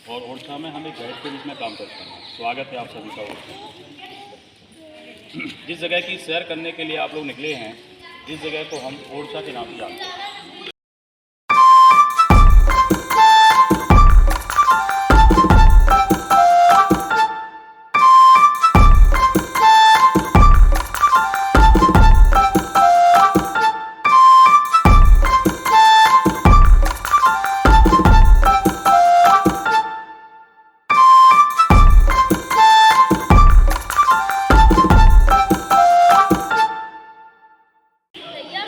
और ओरछा में हम एक गाइड के रूप में काम करते हैं। स्वागत है आप सभी का ओरछा। जिस जगह की सैर करने के लिए आप लोग निकले हैं, इस जगह को हम ओरछा के नाम से जानते हैं।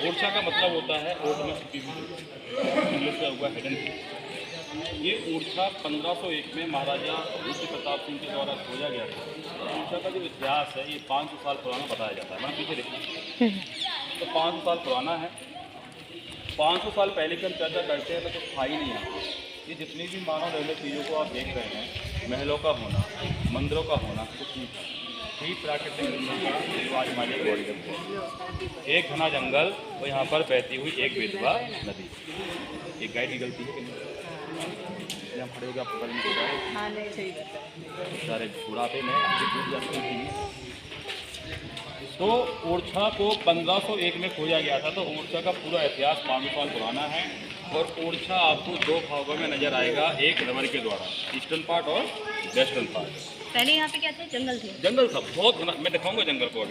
ओरछा का मतलब होता है ओट में छिपी हुई, इंग्लिश में हुआ हिडन। ये ओरछा 1501 में महाराजा रुद्र प्रताप सिंह के द्वारा खोजा गया था। ओरछा का जो इतिहास है ये 500 साल पुराना बताया जाता है। मैं पीछे देखिए तो 500 साल पुराना है। 500 साल पहले की हम चर्चा करते हैं तो कुछ था ही नहीं आता। ये जितनी भी मानव निर्मित चीज़ों को आप देख रहे हैं, महलों का होना, मंदिरों का होना, कुछ नहीं था। यही प्राकृतिक हिमालय कॉरिडोर है। एक घना जंगल और यहाँ पर बहती हुई एक बेतवा नदी। एक गाइड की गलती है कि नहीं? हम खड़े हो गए आपको पता नहीं सारे बुढ़ापे में तो ओरछा को 1501 में खोजा गया था। तो ओरछा का पूरा इतिहास 500 साल पुराना है। और ओरछा आपको दो भागों में नजर आएगा, एक रबर के द्वारा, ईस्टर्न पार्ट और वेस्टर्न पार्ट। पहले यहाँ पे क्या थे? जंगल थे। जंगल था बहुत घना। मैं दिखाऊंगा जंगल को।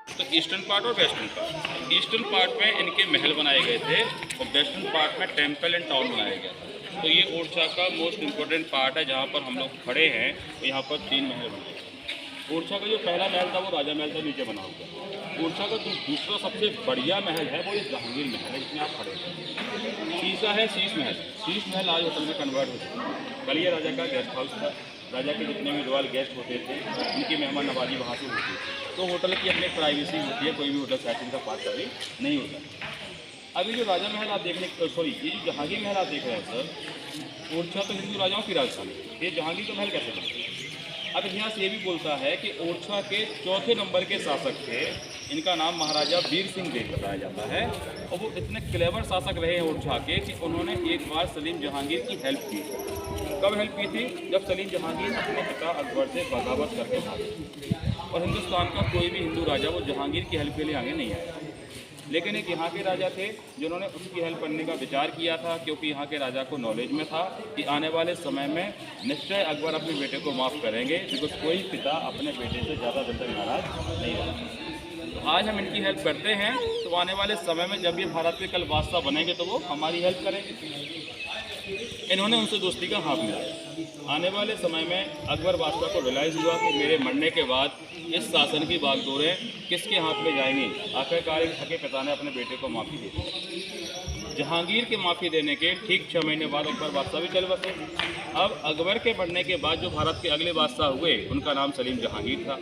तो ईस्टर्न पार्ट और वेस्टर्न पार्ट, ईस्टर्न पार्ट में इनके महल बनाए गए थे और वेस्टर्न पार्ट में टेम्पल एंड टाउन बनाया गया था। तो ये ओरछा का मोस्ट इम्पोर्टेंट पार्ट है जहाँ पर हम लोग खड़े हैं। तो यहाँ पर 3 महल बने। ओरछा का जो पहला महल था वो राजा महल था, नीचे बना हुआ। ओरछा का जो दूसरा सबसे बढ़िया महल है वो ये जहांगीर महल है, जिसमें आप खड़े हैं। तीसरा है शीश महल। शीश महल आज होटल में कन्वर्ट हो चुका है। कल ये राजा का गेस्ट हाउस था। राजा के जितने भी रॉयल गेस्ट होते थे उनकी मेहमान नवाजी वहाँ से होती थी। तो होटल की अपनी प्राइवेसी होती है, कोई भी होटल सेटिंग का पार्ट कभी नहीं होता। अभी जो राजा महल आप देखने ये जो जहांगीर महल आप देख रहे हैं सर, ओरछा तो हिंदू राजाओं की राजधानी। ये जहांगीर का महल कैसे बना? अब इतिहास ये भी बोलता है कि ओरछा के चौथे नंबर के शासक थे। इनका नाम महाराजा वीर सिंह देव बताया जाता है। और वो इतने क्लेवर शासक रहे हैं ओरछा के कि उन्होंने एक बार सलीम जहांगीर की हेल्प की। कब हेल्प की थी? जब सलीम जहांगीर अपने पिता अकबर से बगावत करके भागे। और हिंदुस्तान का कोई भी हिंदू राजा वो जहांगीर की हेल्प के लिए आगे नहीं आया। लेकिन एक यहाँ के राजा थे जिन्होंने उसकी हेल्प करने का विचार किया था, क्योंकि यहाँ के राजा को नॉलेज में था कि आने वाले समय में निश्चय अकबर अपने बेटे को माफ़ करेंगे, बिकॉज कोई पिता अपने बेटे से ज़्यादा दिन तक नाराज नहीं रहा। तो आज हम इनकी हेल्प करते हैं तो आने वाले समय में जब ये भारत के कल बादशाह बनेंगे तो वो हमारी हेल्प करेंगे। इन्होंने उनसे दोस्ती का हाथ मिलाया। आने वाले समय में अकबर बादशाह को रियलाइज़ हुआ कि मेरे मरने के बाद इस शासन की बागडोरें किसके हाथ में जाएंगी। आखिरकार एक सगे पिता ने अपने बेटे को माफ़ी दे दी। जहांगीर के माफ़ी देने के ठीक 6 महीने बाद अकबर बादशाह भी चल बसे। अब अकबर के बढ़ने के बाद जो भारत के अगले बादशाह हुए उनका नाम सलीम जहांगीर था।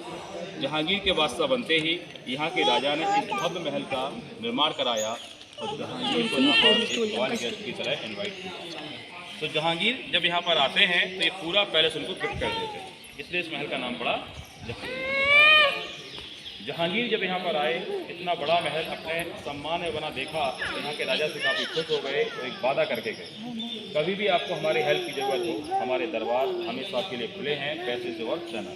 जहांगीर के बादशाह बनते ही यहाँ के राजा ने इस भव्य महल का निर्माण कराया और जहांगीर को लाहौर गेस्ट की तरह इन्वाइट किया। तो जहांगीर जब यहाँ पर आते हैं तो ये पूरा पैलेस उनको गिफ्ट कर देते हैं, इसलिए इस महल का नाम पड़ा जहांगीर। जहांगीर जब यहाँ पर आए, इतना बड़ा महल अपने सम्मान में बना देखा तो यहाँ के राजा से काफ़ी खुश हो गए। तो एक वादा करके गए, कभी भी आपको हमारी हेल्प की ज़रूरत हो हमारे दरबार हमेशा आपके लिए खुले हैं, पैसे से और चना।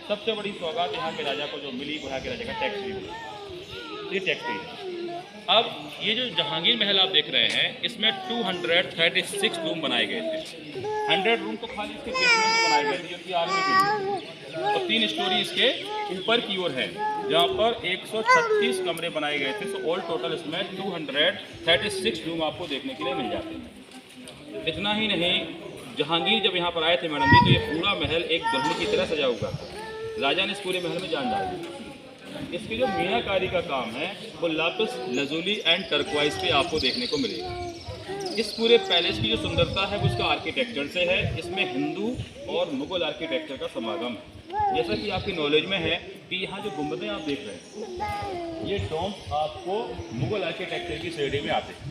सबसे बड़ी सौगात यहाँ के राजा को जो मिली वो यहाँ के राजा का टैक्स फ्री मिला। ये टैक्स फ्री है। अब ये जो जहांगीर महल आप देख रहे हैं इसमें 236 रूम बनाए गए थे। 100 रूम तो खाली इसके बेसमेंट में बनाए गए थे जो कि आर्मी के लिए, और 3 स्टोरी इसके ऊपर की ओर है जहाँ पर 136 कमरे बनाए गए थे। सो ऑल टोटल इसमें 236 रूम आपको देखने के लिए मिल जाते हैं। इतना ही नहीं, जहांगीर जब यहाँ पर आए थे मैडम जी तो ये पूरा महल एक दुल्हन की तरह सजा हुआ था। राजा ने इस पूरे महल में जान डाल दी। इसकी जो मीनाकारी का काम है वो लापिस लजुली एंड टर्क्वाइज पे आपको देखने को मिलेगा। इस पूरे पैलेस की जो सुंदरता है वो उसका आर्किटेक्चर से है। इसमें हिंदू और मुगल आर्किटेक्चर का समागम है। जैसा कि आपकी नॉलेज में है कि यहाँ जो गुंबदें आप देख रहे हैं ये डोम्स आपको मुगल आर्किटेक्चर की श्रेणी में आते हैं।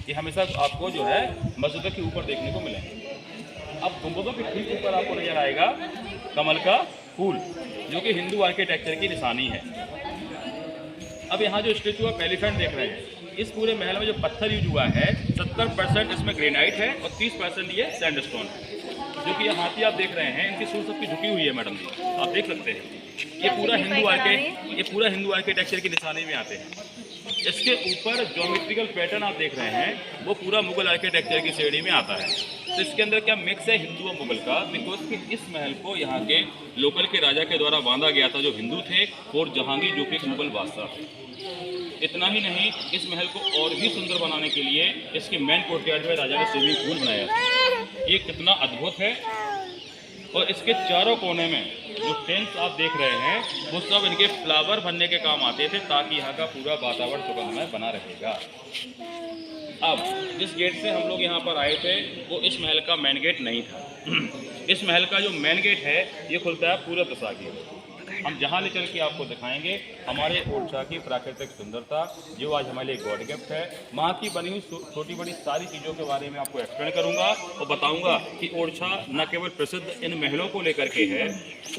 ये हमेशा आपको जो है मस्जिदों के ऊपर देखने को मिलेंगे। अब गुंबदों के ठीक ऊपर आपको नजर आएगा कमल का फूल, जो कि हिंदू आर्किटेक्चर की निशानी है। अब यहाँ जो स्टेचू ऑफ एलिफेंट देख रहे हैं, इस पूरे महल में जो पत्थर यूज हुआ है 70% इसमें ग्रेनाइट है और 30% ये सैंडस्टोन है। जो कि ये हाथी आप देख रहे हैं, इनकी सूंड सबकी झुकी हुई है मैडम जी, आप देख सकते हैं। ये पूरा हिंदू आर्किटेक्चर की निशानी में आते हैं। इसके ऊपर ज्योमेट्रिकल पैटर्न आप देख रहे हैं, वो पूरा मुगल आर्किटेक्चर की श्रेणी में आता है। तो इसके अंदर क्या मिक्स है हिंदू और मुगल का, बिकॉज कि इस महल को यहाँ के लोकल के राजा के द्वारा बांधा गया था जो हिंदू थे, और जहांगीर जो कि एक मुगल बादशाह थे। इतना ही नहीं, इस महल को और भी सुंदर बनाने के लिए इसके मेन कोर्टयार्ड में राजा ने स्विमिंग पूल बनाया था। ये कितना अद्भुत है। और इसके चारों कोने में जो टेंट्स आप देख रहे हैं, वो सब इनके फ्लावर बनने के काम आते थे, ताकि यहाँ का पूरा वातावरण सुगंधमय बना रहेगा। अब जिस गेट से हम लोग यहाँ पर आए थे, वो इस महल का मेन गेट नहीं था। इस महल का जो मेन गेट है, ये खुलता है पूरब दिशा की। हम जहाँ ले चल के आपको दिखाएंगे हमारे ओरछा की प्राकृतिक सुंदरता, जो आज हमारे लिए गॉड गिफ्ट है। वहाँ की बनी हुई छोटी बड़ी सारी चीज़ों के बारे में आपको एक्सप्लेन करूँगा और बताऊँगा कि ओरछा न केवल प्रसिद्ध इन महलों को लेकर के है,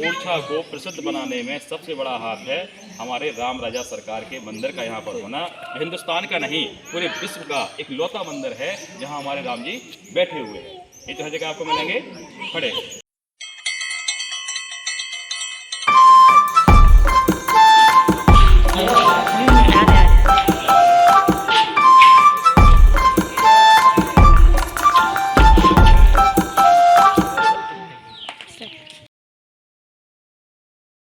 ओरछा को प्रसिद्ध बनाने में सबसे बड़ा हाथ है हमारे राम राजा सरकार के मंदिर का यहाँ पर होना। हिंदुस्तान का नहीं, पूरे विश्व का एक लौता मंदिर है जहाँ हमारे राम जी बैठे हुए हैं। ये तो हर जगह आपको मिलेंगे खड़े।